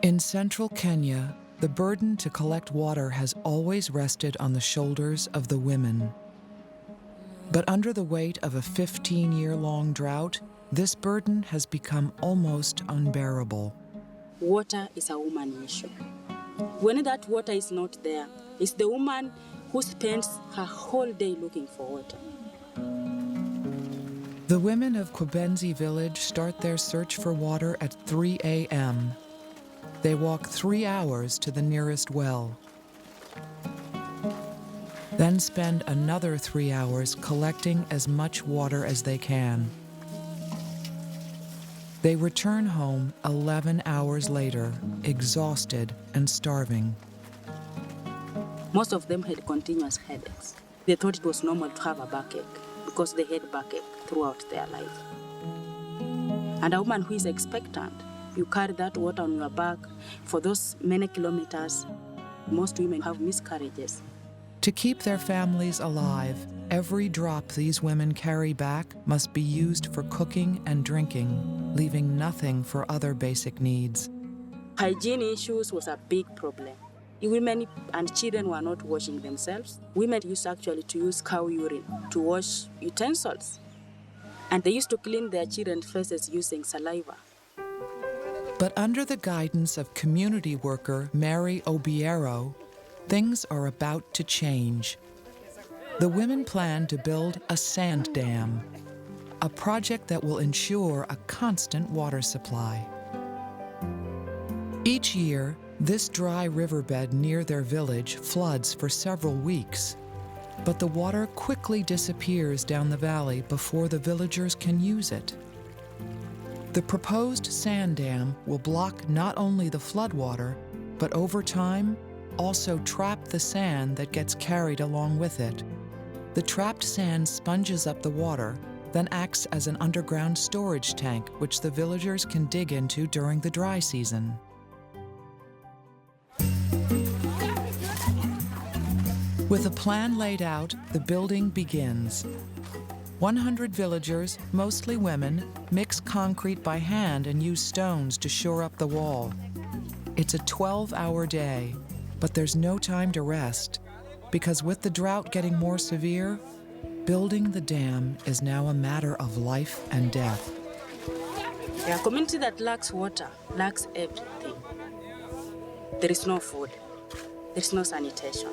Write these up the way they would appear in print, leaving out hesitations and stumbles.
In central Kenya, the burden to collect water has always rested on the shoulders of the women. But under the weight of a 15-year-long drought, this burden has become almost unbearable. Water is a woman issue. When that water is not there, it's the woman who spends her whole day looking for water. The women of Kwebenzi village start their search for water at 3 a.m. They walk 3 hours to the nearest well, then spend another 3 hours collecting as much water as they can. They return home 11 hours later, exhausted and starving. Most of them had continuous headaches. They thought it was normal to have a backache because they had backache throughout their life. And a woman who is expectant, you carry that water on your back for those many kilometers. Most women have miscarriages. To keep their families alive, every drop these women carry back must be used for cooking and drinking, leaving nothing for other basic needs. Hygiene issues was a big problem. Women and children were not washing themselves. Women used actually to use cow urine to wash utensils. And they used to clean their children's faces using saliva. But under the guidance of community worker Mary Obiero, things are about to change. The women plan to build a sand dam, a project that will ensure a constant water supply. Each year, this dry riverbed near their village floods for several weeks, but the water quickly disappears down the valley before the villagers can use it. The proposed sand dam will block not only the floodwater, but over time, also trap the sand that gets carried along with it. The trapped sand sponges up the water, then acts as an underground storage tank which the villagers can dig into during the dry season. With a plan laid out, the building begins. 100 villagers, mostly women, mix concrete by hand and use stones to shore up the wall. It's a 12-hour day, but there's no time to rest, because with the drought getting more severe, building the dam is now a matter of life and death. A community that lacks water lacks everything. There is no food. There is no sanitation.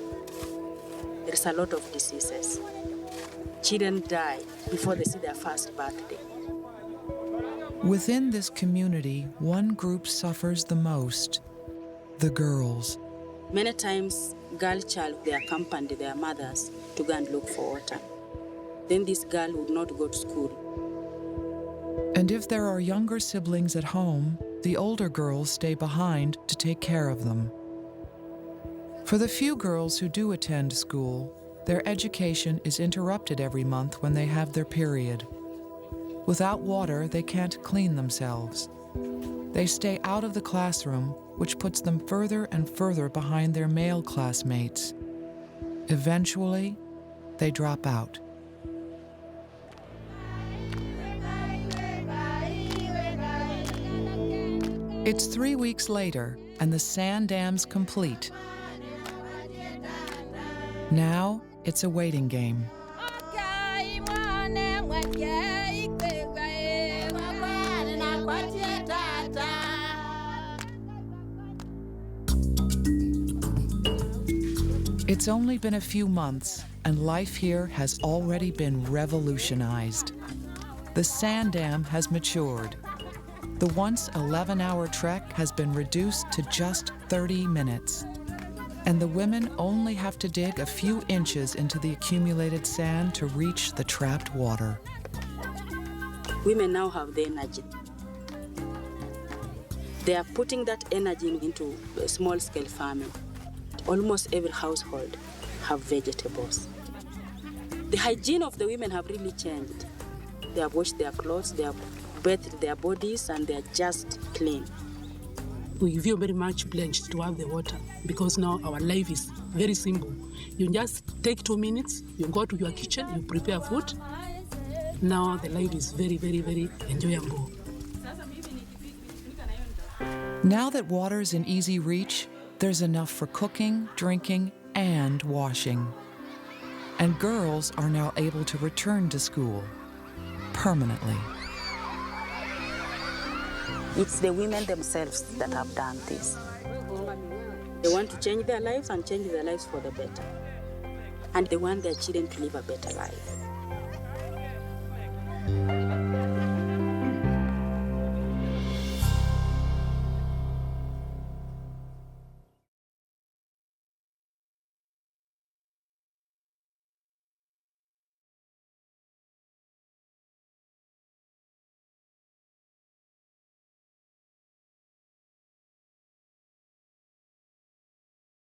There is a lot of diseases. Children die before they see their first birthday. Within this community, one group suffers the most: the girls. Many times, girl child, they accompany their mothers to go and look for water. Then this girl would not go to school. And if there are younger siblings at home, the older girls stay behind to take care of them. For the few girls who do attend school, their education is interrupted every month when they have their period. Without water, they can't clean themselves. They stay out of the classroom, which puts them further and further behind their male classmates. Eventually, they drop out. It's 3 weeks later, and the sand dam's complete. Now, it's a waiting game. It's only been a few months, and life here has already been revolutionized. The sand dam has matured. The once 11-hour trek has been reduced to just 30 minutes. And the women only have to dig a few inches into the accumulated sand to reach the trapped water. Women now have the energy. They are putting that energy into small-scale farming. Almost every household have vegetables. The hygiene of the women have really changed. They have washed their clothes, they have bathed their bodies, and they are just clean. We feel very much blessed to have the water because now our life is very simple. You just take 2 minutes, you go to your kitchen, you prepare food. Now the life is very, very, very enjoyable. Now that water's in easy reach, there's enough for cooking, drinking, and washing. And girls are now able to return to school permanently. It's the women themselves that have done this. They want to change their lives and change their lives for the better. And they want their children to live a better life.